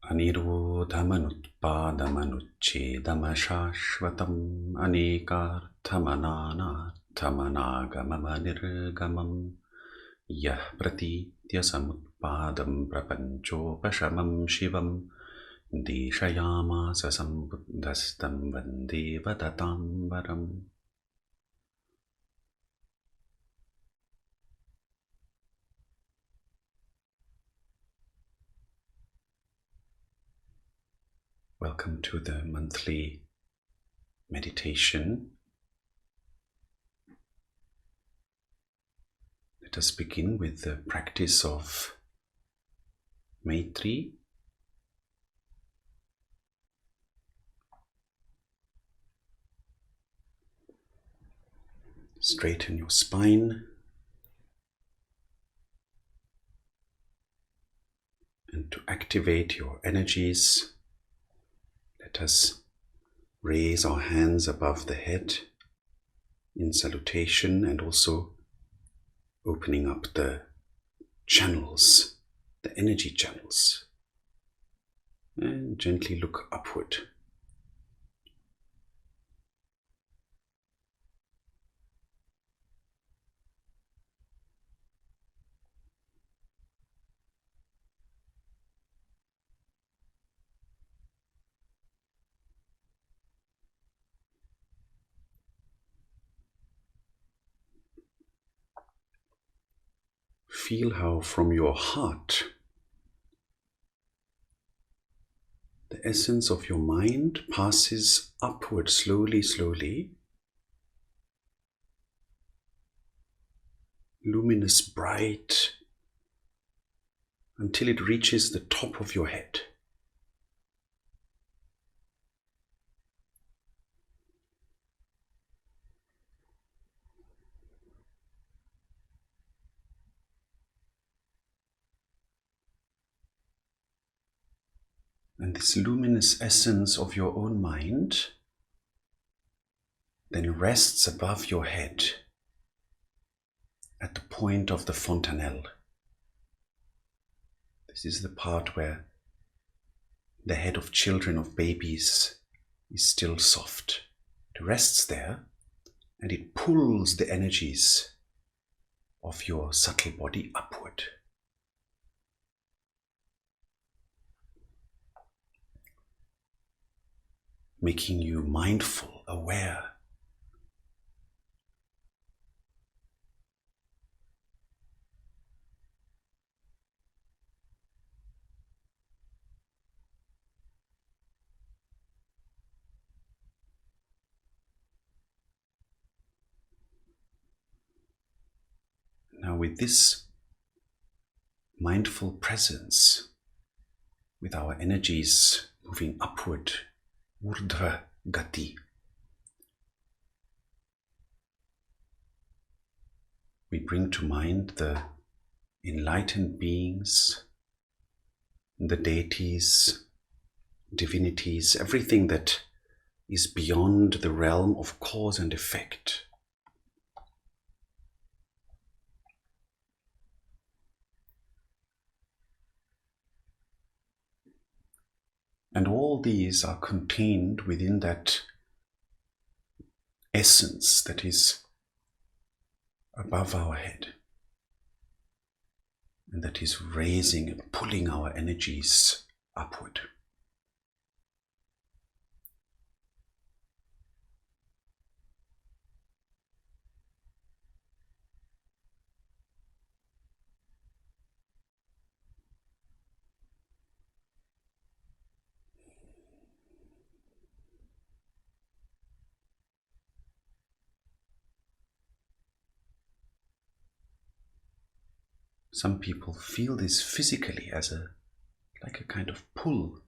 अनिरोधमनुत्पादमनुच्छेदमशाश्वतम् अनेकार्थमनानार्थमनागममनिर्गमम् यः प्रतीत्य समुत्पादं प्रपञ्चोपशमं शिवम् देशयामास सम्बुद्धस्तं वन्दे वदताम्बरम्. Welcome to the monthly meditation. Let us begin with the practice of Maitri. Straighten your spine and to activate your energies, let us raise our hands above the head in salutation and also opening up the channels, the energy channels, and gently look upward. Feel how from your heart the essence of your mind passes upward slowly, slowly, luminous, bright, until it reaches the top of your head. And this luminous essence of your own mind then rests above your head at the point of the fontanelle. This is the part where the head of children, of babies, is still soft. It rests there and it pulls the energies of your subtle body upward. Making you mindful, aware. Now with this mindful presence, with our energies moving upward, Urdhva Gati, we bring to mind the enlightened beings, the deities, divinities, everything that is beyond the realm of cause and effect. And all these are contained within that essence that is above our head and that is raising and pulling our energies upward. Some people feel this physically as like a kind of pull.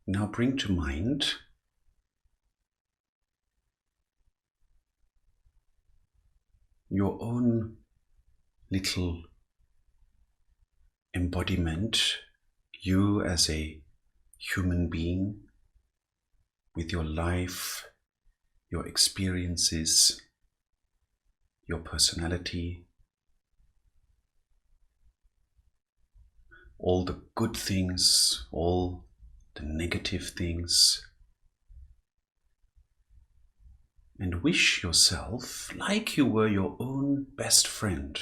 Now bring to mind your own little embodiment, you as a human being with your life, your experiences, your personality, all the good things, all the negative things, and wish yourself like you were your own best friend,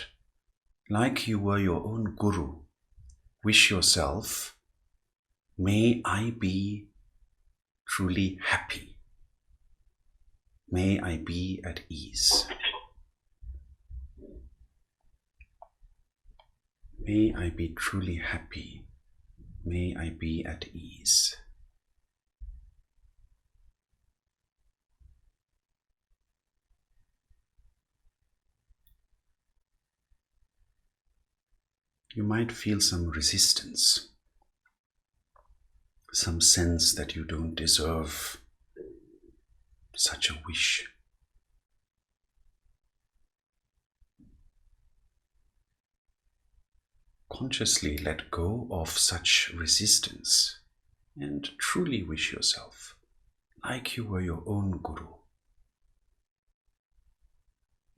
like you were your own guru. Wish yourself, may I be truly happy. May I be at ease. May I be truly happy. May I be at ease. You might feel some resistance, some sense that you don't deserve such a wish. Consciously let go of such resistance and truly wish yourself like you were your own guru.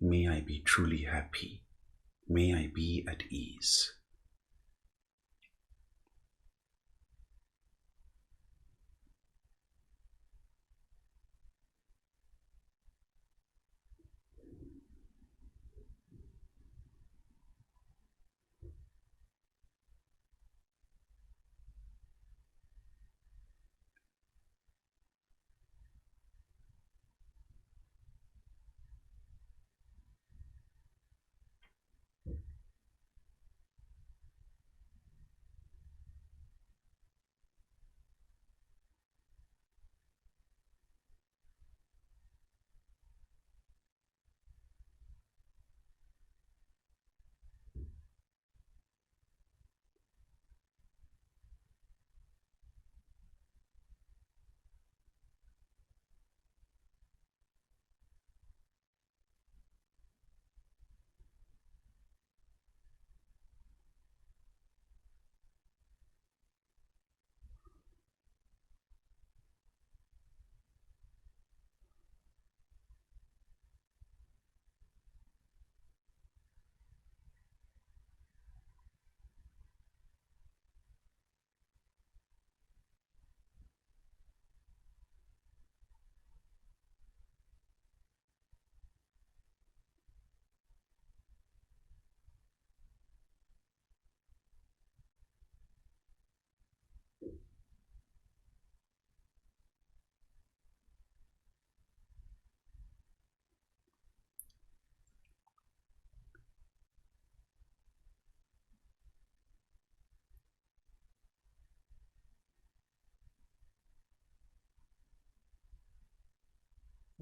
May I be truly happy. May I be at ease.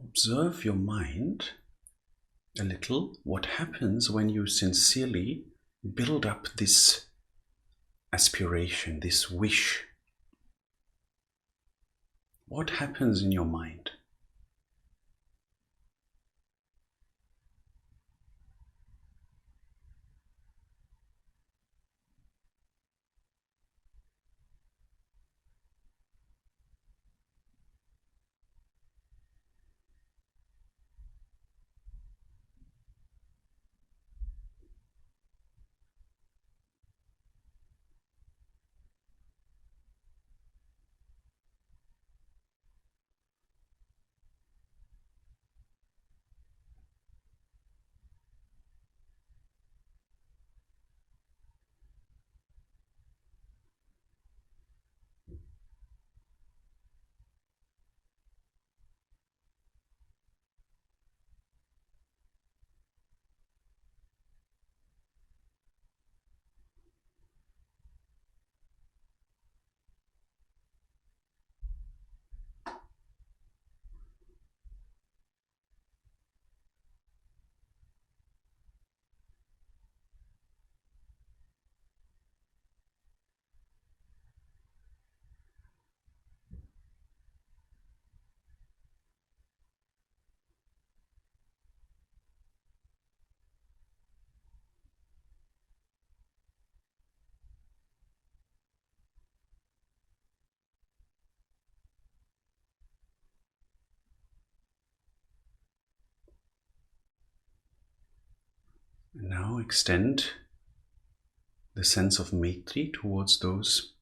Observe your mind a little. What happens when you sincerely build up this aspiration, this wish? What happens in your mind? extend the sense of Maitri towards those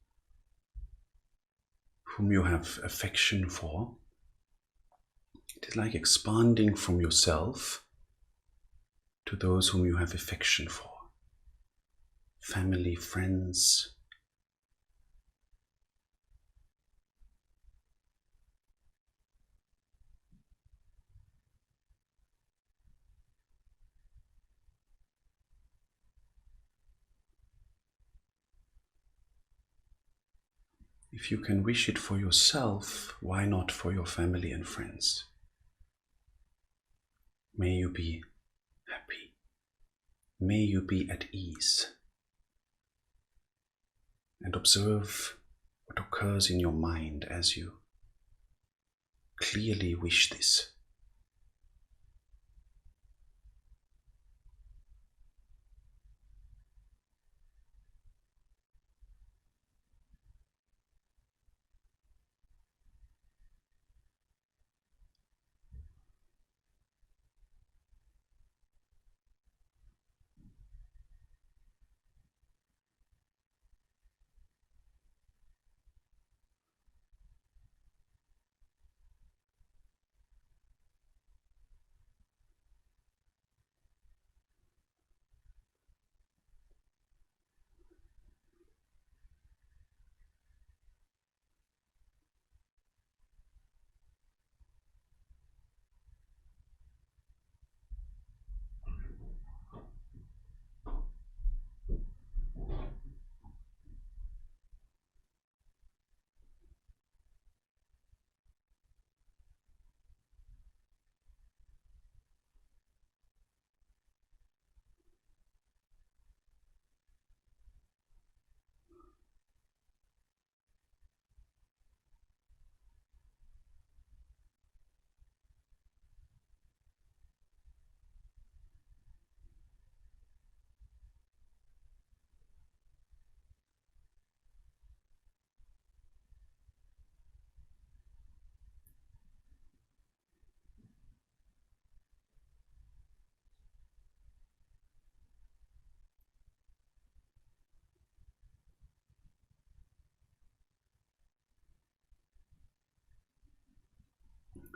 whom you have affection for. It is like expanding from yourself to those whom you have affection for. Family, friends. If you can wish it for yourself, why not for your family and friends? May you be happy. May you be at ease. And observe what occurs in your mind as you clearly wish this.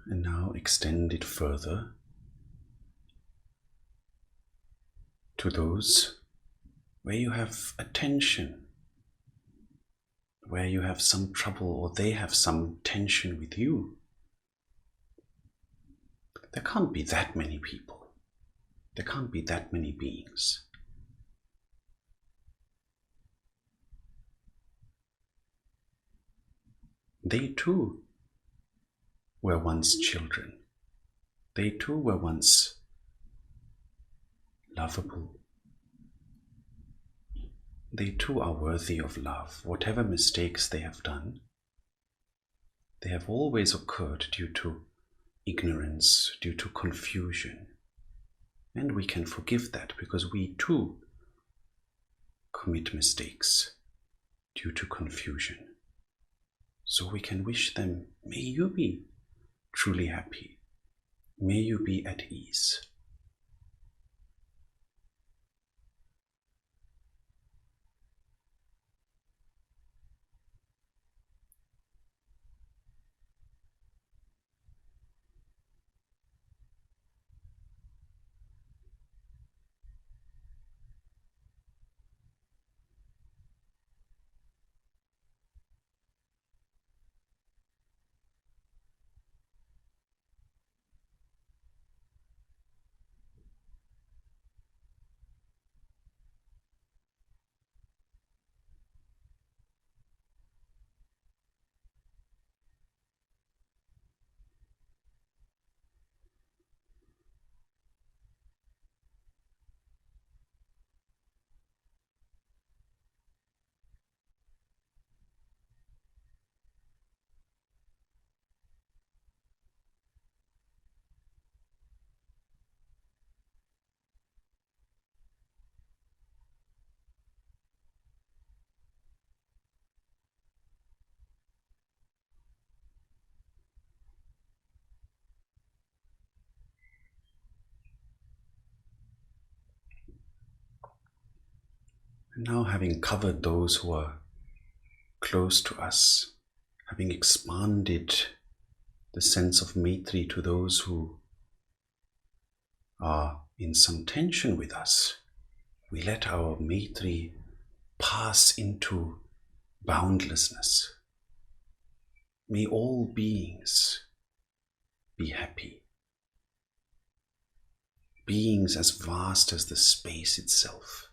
And now extend it further to those where you have a tension, where you have some trouble or they have some tension with you. There can't be that many people. There can't be that many beings. They too were once children. They too were once lovable. They too are worthy of love. Whatever mistakes they have done, they have always occurred due to ignorance, due to confusion. And we can forgive that because we too commit mistakes due to confusion. So we can wish them, may you be truly happy. May you be at ease. And now, having covered those who are close to us, having expanded the sense of Maitri to those who are in some tension with us, we let our Maitri pass into boundlessness. May all beings be happy. Beings as vast as the space itself.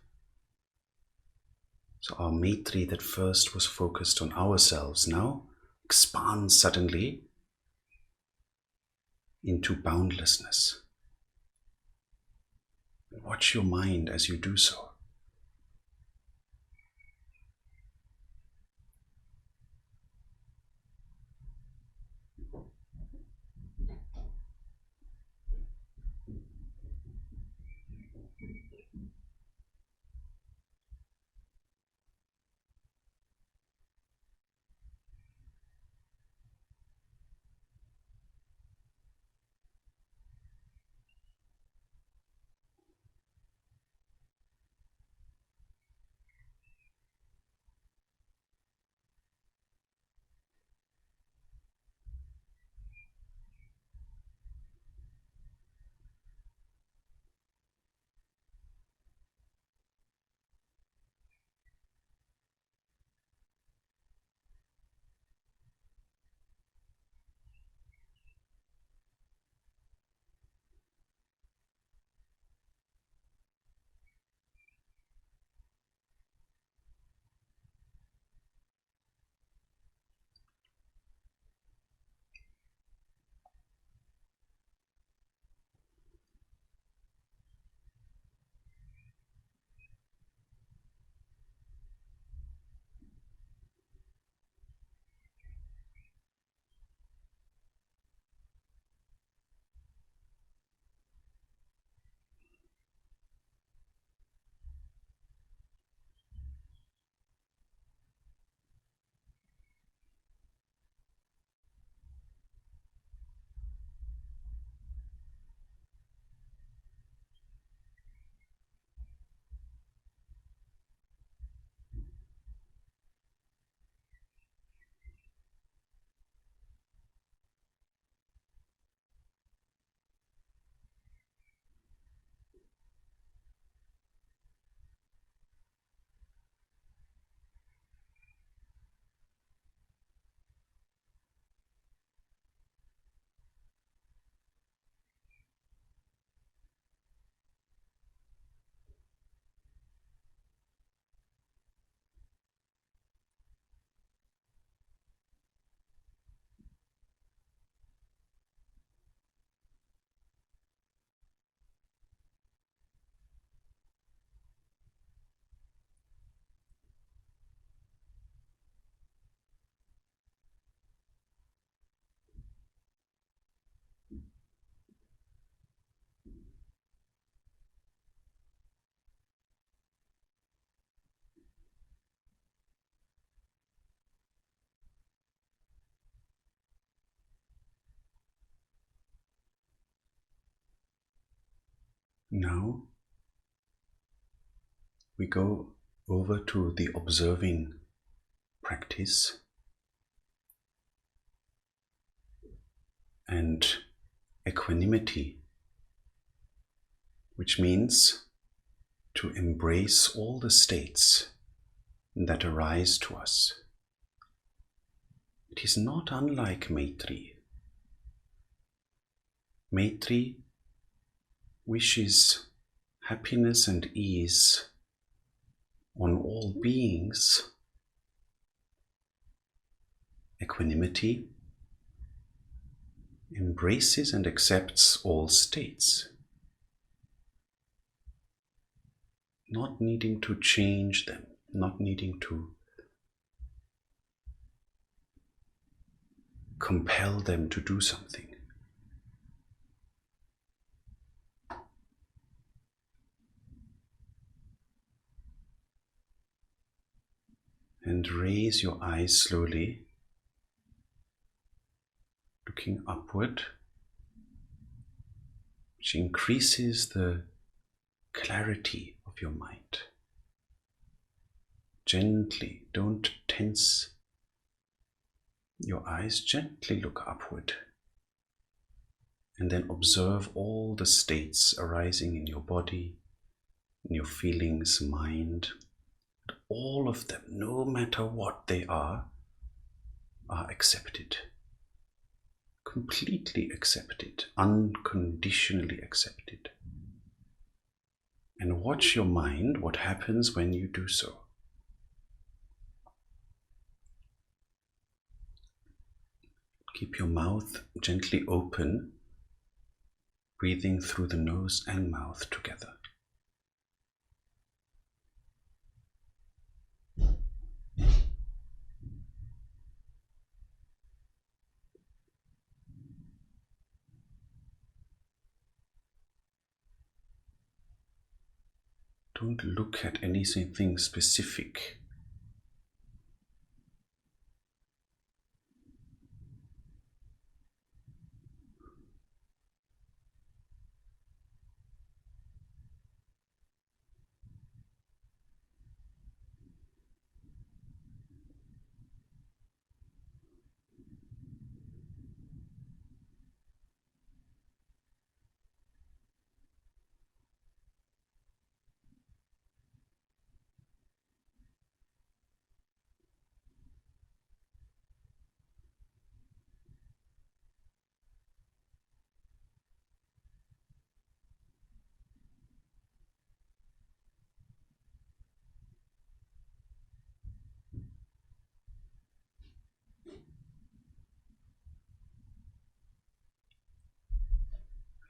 So our Maitri that first was focused on ourselves now expands suddenly into boundlessness. Watch your mind as you do so. Now we go over to the observing practice, and equanimity, which means to embrace all the states that arise to us. It is not unlike Maitri. Maitri wishes happiness and ease on all beings. Equanimity embraces and accepts all states, not needing to change them, not needing to compel them to do something. And raise your eyes slowly, looking upward, which increases the clarity of your mind. Gently, don't tense your eyes, gently look upward. And then observe all the states arising in your body, in your feelings, mind. All of them, no matter what they are accepted. Completely accepted, unconditionally accepted. And watch your mind, what happens when you do so. Keep your mouth gently open, breathing through the nose and mouth together. Don't look at anything specific.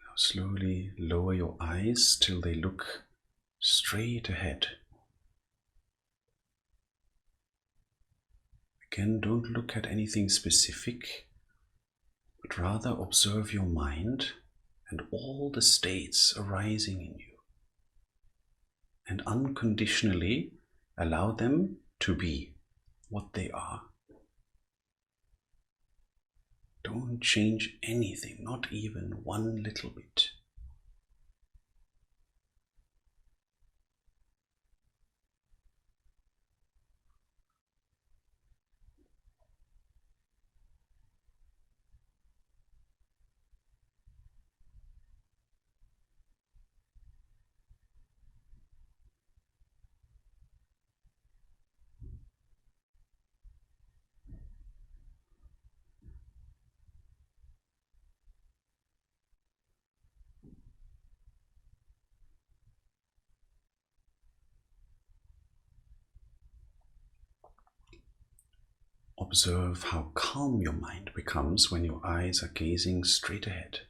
Now slowly lower your eyes till they look straight ahead. Again, don't look at anything specific, but rather observe your mind and all the states arising in you, and unconditionally allow them to be what they are. Don't change anything, not even one little bit. Observe how calm your mind becomes when your eyes are gazing straight ahead.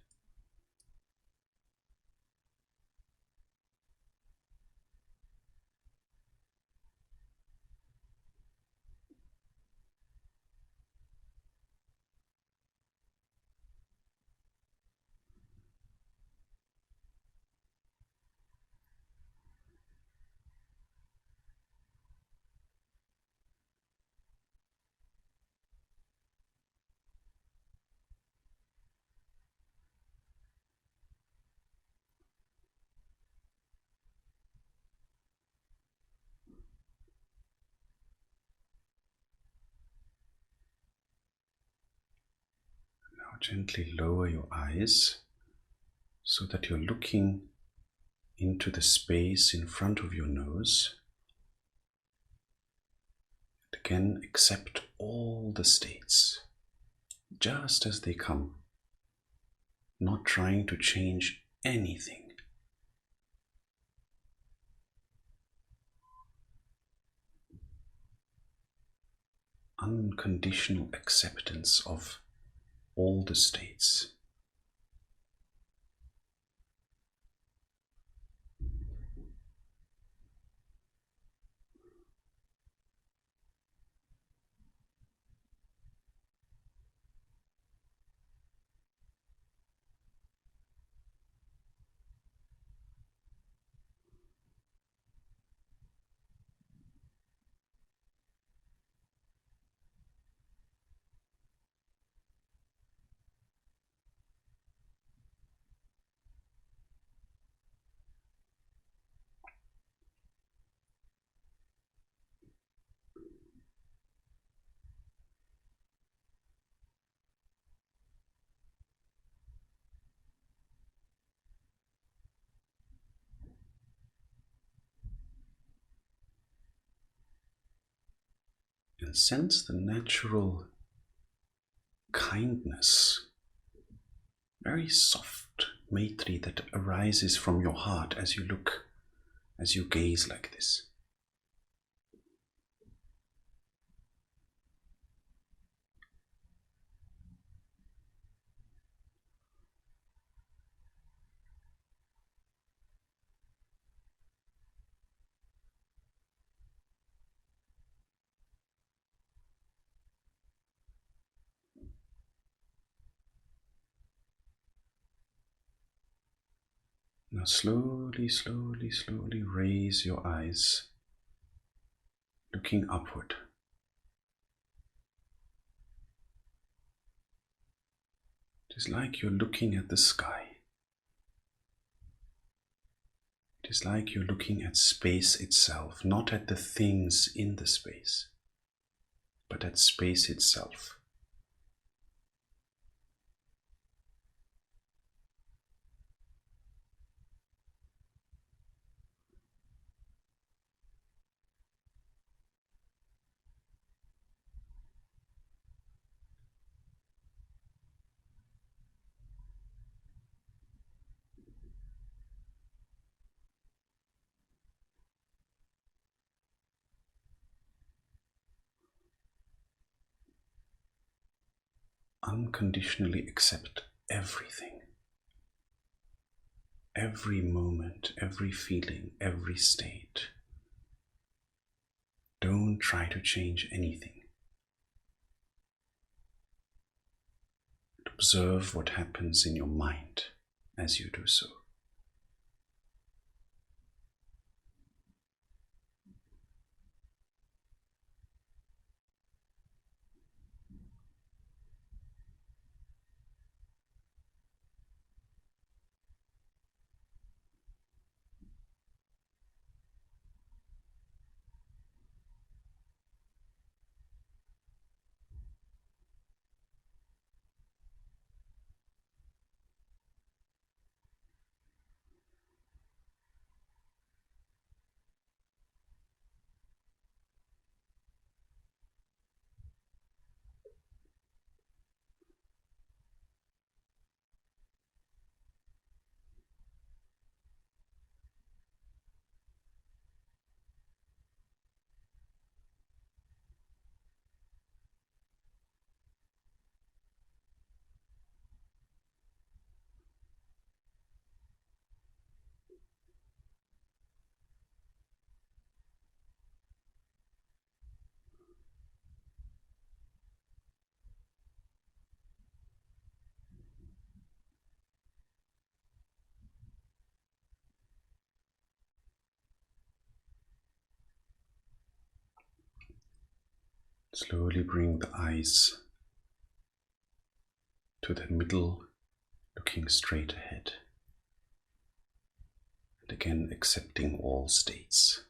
Now gently lower your eyes so that you're looking into the space in front of your nose. And again, accept all the states just as they come, not trying to change anything. Unconditional acceptance of all the states. kindness. Sense the natural kindness, very soft Maitri that arises from your heart as you look, as you gaze like this. Now slowly, slowly, slowly raise your eyes, looking upward. It is like you're looking at the sky. It is like you're looking at space itself, not at the things in the space, but at space itself. Unconditionally accept everything, every moment, every feeling, every state. Don't try to change anything. Observe what happens in your mind as you do so. Slowly bring the eyes to the middle, looking straight ahead. And again, accepting all states.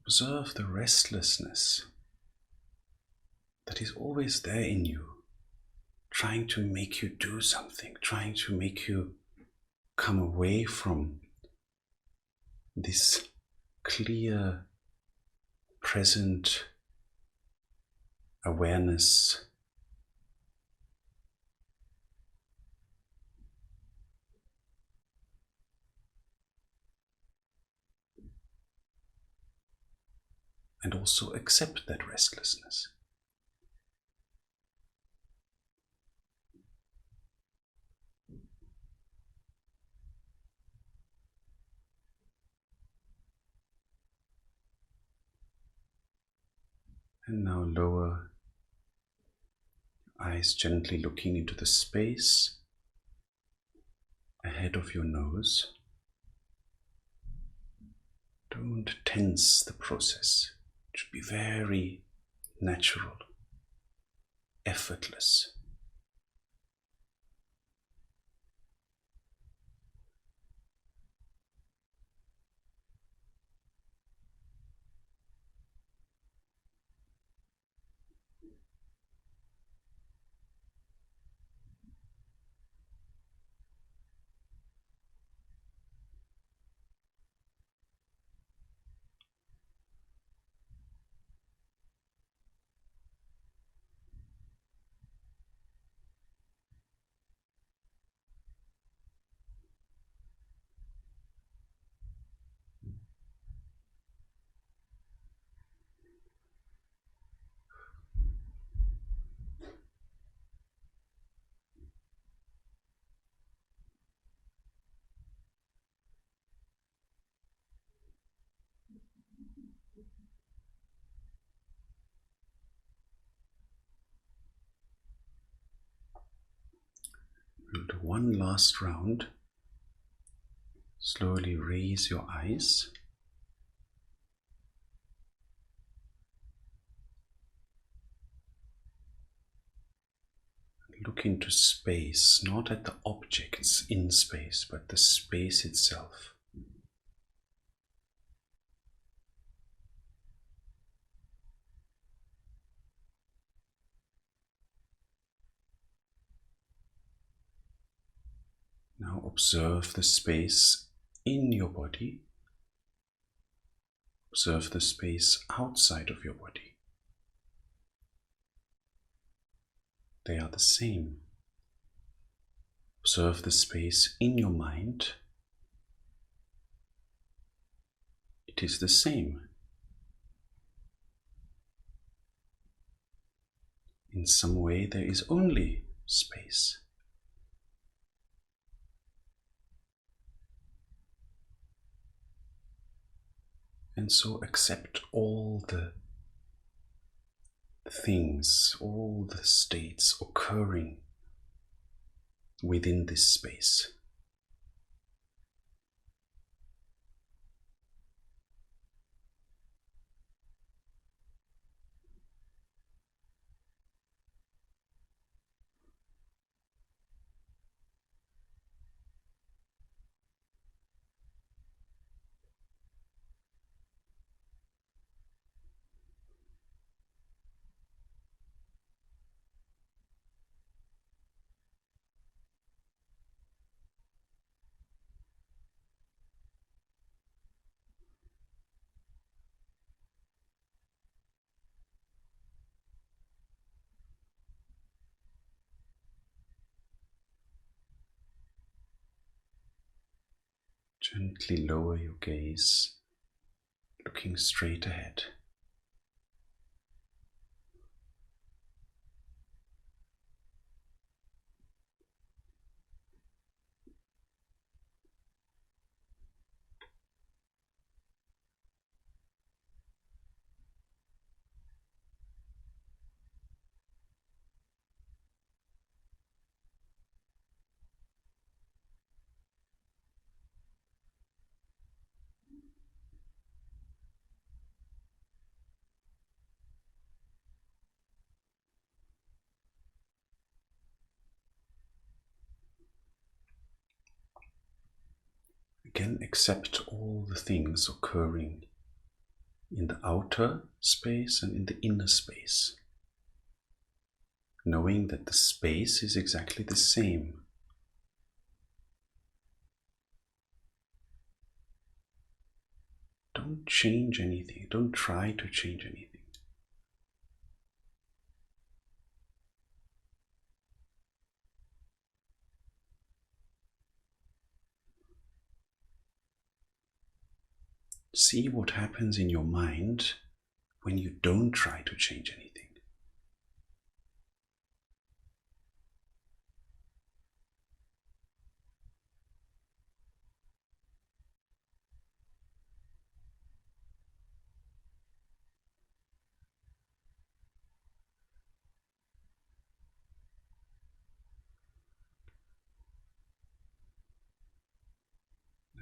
Observe the restlessness that is always there in you, trying to make you do something, trying to make you come away from this clear, present awareness and also accept that restlessness. And now lower eyes, gently looking into the space ahead of your nose. Don't tense the process. It should be very natural, effortless. We'll do one last round. Slowly raise your eyes. Look into space, not at the objects in space, but the space itself. Now observe the space in your body. Observe the space outside of your body. They are the same. Observe the space in your mind. It is the same. In some way, there is only space. And so accept all the things, all the states occurring within this space. Gently lower your gaze, looking straight ahead. Again, accept all the things occurring in the outer space and in the inner space, knowing that the space is exactly the same. Don't change anything, don't try to change anything. See what happens in your mind when you don't try to change anything.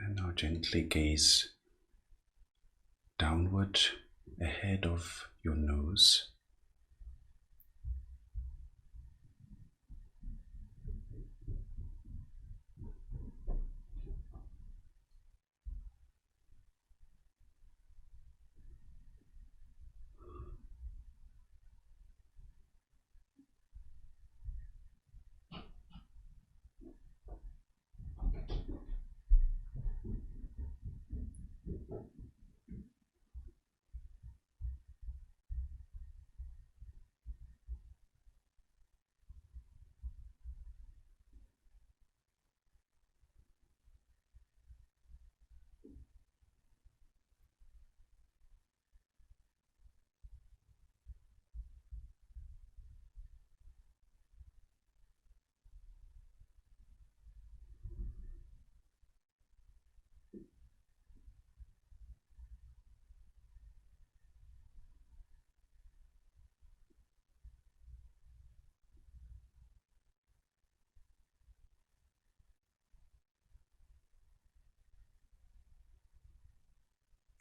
And now gently gaze downward ahead of your nose.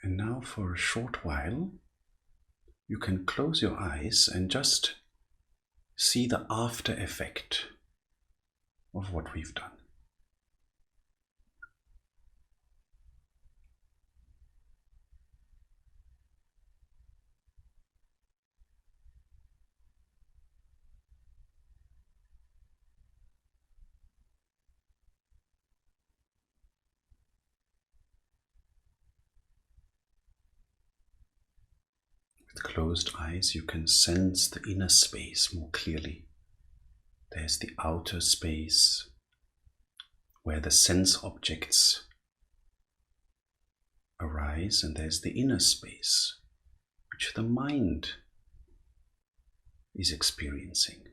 And now for a short while, you can close your eyes and just see the after effect of what we've done. With closed eyes, you can sense the inner space more clearly. There's the outer space where the sense objects arise, and there's the inner space which the mind is experiencing.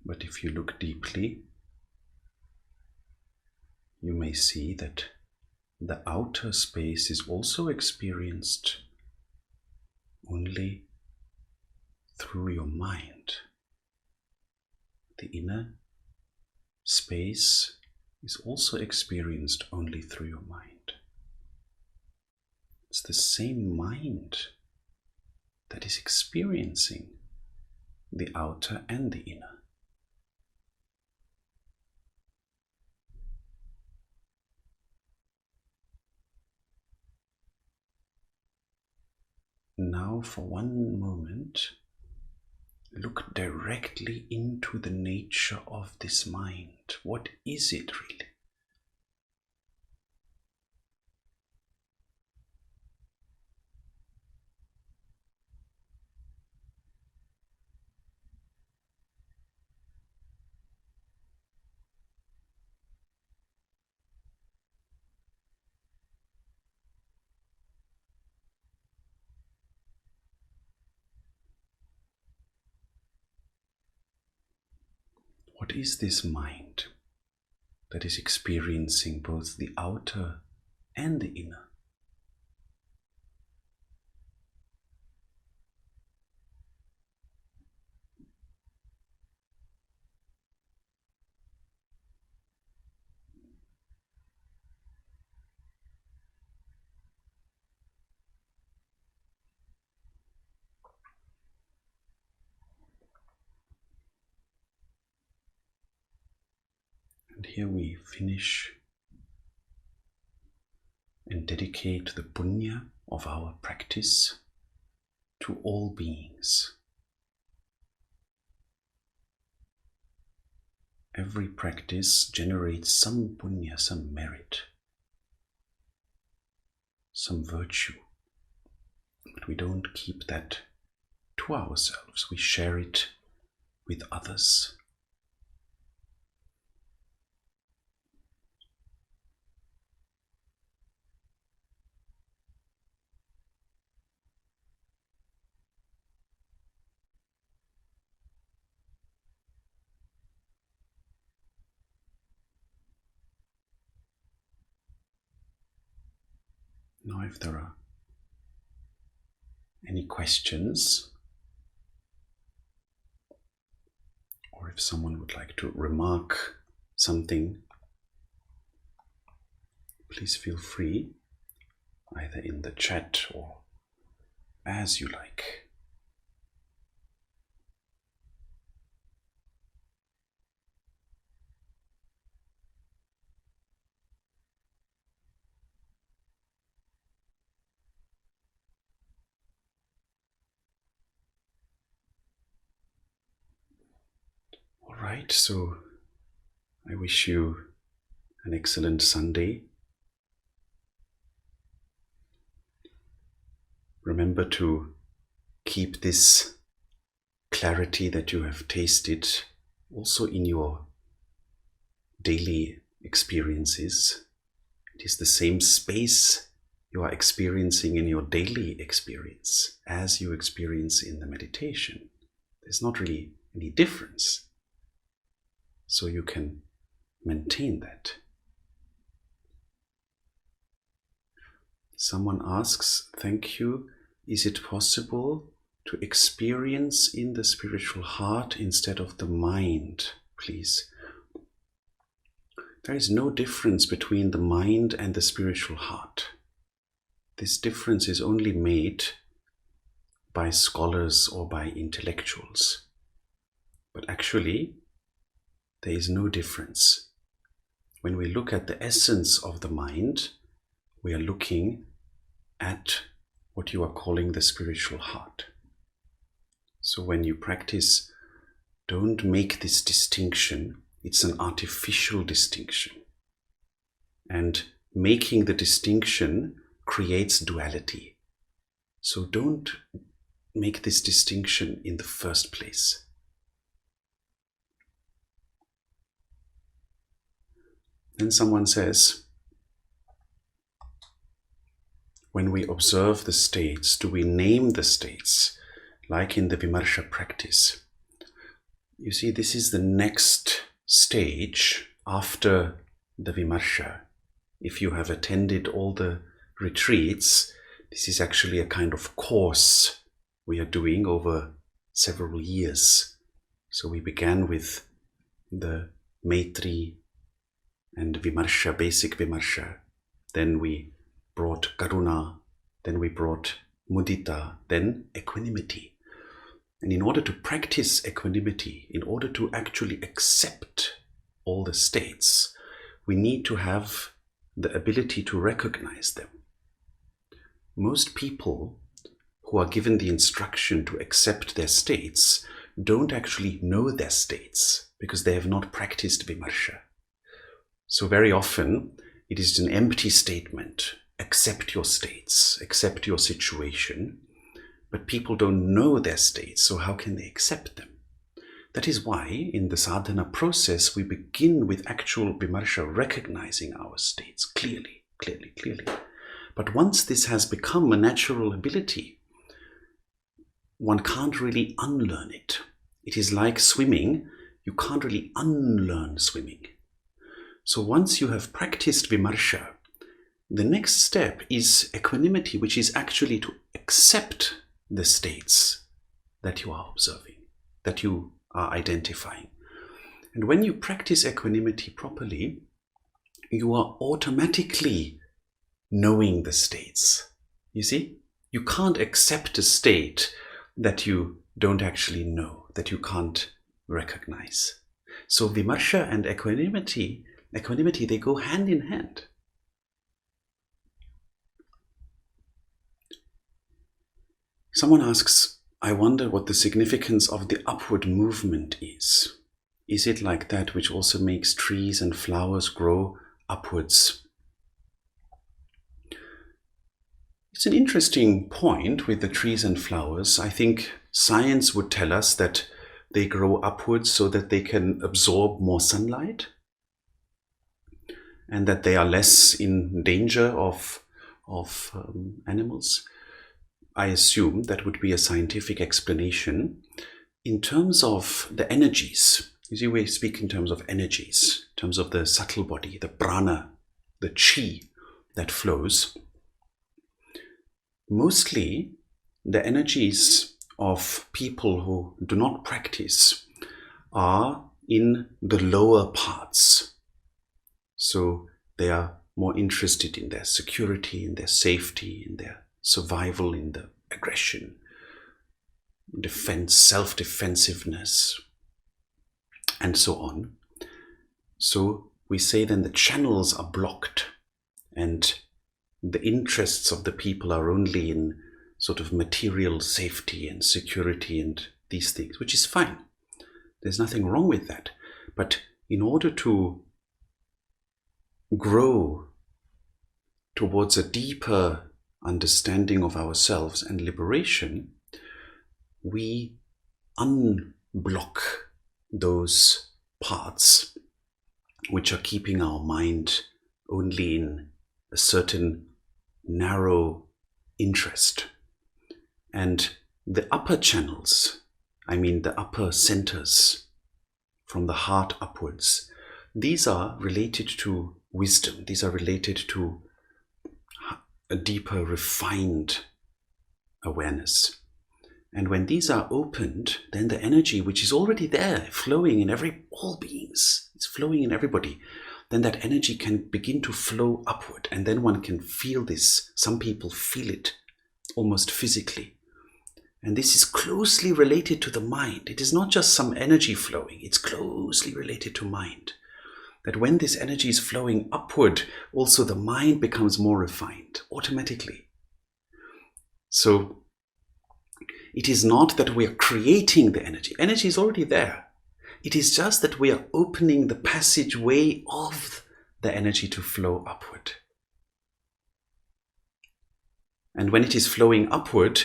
But if you look deeply, you may see that the outer space is also experienced only through your mind. The inner space is also experienced only through your mind. It's the same mind that is experiencing the outer and the inner. Now, for one moment, look directly into the nature of this mind. What is it really? What is this mind that is experiencing both the outer and the inner? And here we finish and dedicate the punya of our practice to all beings. Every practice generates some punya, some merit, some virtue. But we don't keep that to ourselves. We share it with others. Now, if there are any questions, or if someone would like to remark something, please feel free, either in the chat or as you like. All right, so I wish you an excellent Sunday. Remember to keep this clarity that you have tasted also in your daily experiences. It is the same space you are experiencing in your daily experience as you experience in the meditation. There's not really any difference. So you can maintain that. Someone asks, thank you, is it possible to experience in the spiritual heart instead of the mind, please? There is no difference between the mind and the spiritual heart. This difference is only made by scholars or by intellectuals. But actually, there is no difference. When we look at the essence of the mind, we are looking at what you are calling the spiritual heart. So when you practice, don't make this distinction. It's an artificial distinction. And making the distinction creates duality. So don't make this distinction in the first place. Then someone says, when we observe the states, do we name the states, like in the Vimarsha practice? You see, this is the next stage after the Vimarsha. If you have attended all the retreats, this is actually a kind of course we are doing over several years. So we began with the Maitri and Vimarsha, basic Vimarsha. Then we brought Karuna, then we brought Mudita, then equanimity. And in order to practice equanimity, in order to actually accept all the states, we need to have the ability to recognize them. Most people who are given the instruction to accept their states don't actually know their states because they have not practiced Vimarsha. So very often it is an empty statement. Accept your states, accept your situation, but people don't know their states, so how can they accept them? That is why in the sadhana process we begin with actual Vimarsha, recognizing our states clearly. But once this has become a natural ability, one can't really unlearn it. It is like swimming, you can't really unlearn swimming. So once you have practiced Vimarsha, the next step is equanimity, which is actually to accept the states that you are observing, that you are identifying. And when you practice equanimity properly, you are automatically knowing the states. You see? You can't accept a state that you don't actually know, that you can't recognize. So Vimarsha and equanimity, they go hand in hand. Someone asks, I wonder what the significance of the upward movement is. Is it like that which also makes trees and flowers grow upwards? It's an interesting point with the trees and flowers. I think science would tell us that they grow upwards so that they can absorb more sunlight and that they are less in danger of animals. I assume that would be a scientific explanation. In terms of the energies, you see, we speak in terms of energies, in terms of the subtle body, the prana, the chi that flows. mostly the energies of people who do not practice are in the lower parts. So they are more interested in their security, in their safety, in their survival, in the aggression, defense, self-defensiveness, and so on. So we say then the channels are blocked and the interests of the people are only in sort of material safety and security and these things, which is fine. There's nothing wrong with that. But in order to grow towards a deeper understanding of ourselves and liberation, we unblock those parts which are keeping our mind only in a certain narrow interest. And the upper channels, I mean the upper centers from the heart upwards, these are related to wisdom. These are related to a deeper, refined awareness. And when these are opened, then the energy which is already there, flowing in all beings, it's flowing in everybody, then that energy can begin to flow upward. And then one can feel this. Some people feel it almost physically. And this is closely related to the mind. It is not just some energy flowing, it's closely related to mind. That when this energy is flowing upward, also the mind becomes more refined automatically. So it is not that we are creating the energy. Energy is already there. It is just that we are opening the passageway of the energy to flow upward. And when it is flowing upward,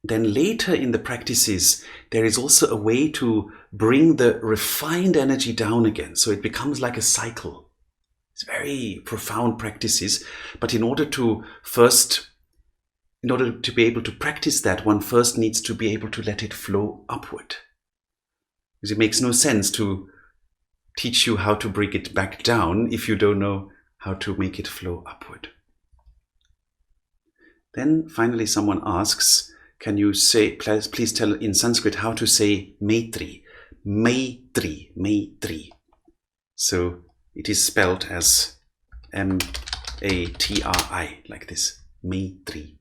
then later in the practices, there is also a way to bring the refined energy down again. So it becomes like a cycle. It's very profound practices. But in order to be able to practice that, one first needs to be able to let it flow upward. Because it makes no sense to teach you how to bring it back down if you don't know how to make it flow upward. Then finally someone asks, can you say, please tell in Sanskrit how to say Maitri? Maitri, Maitri. So it is spelled as M-A-T-R-I, like this, Maitri.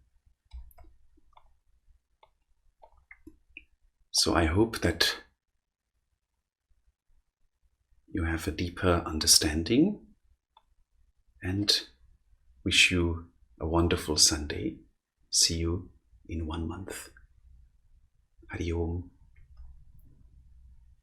So I hope that you have a deeper understanding and wish you a wonderful Sunday. See you in 1 month. Hari Om.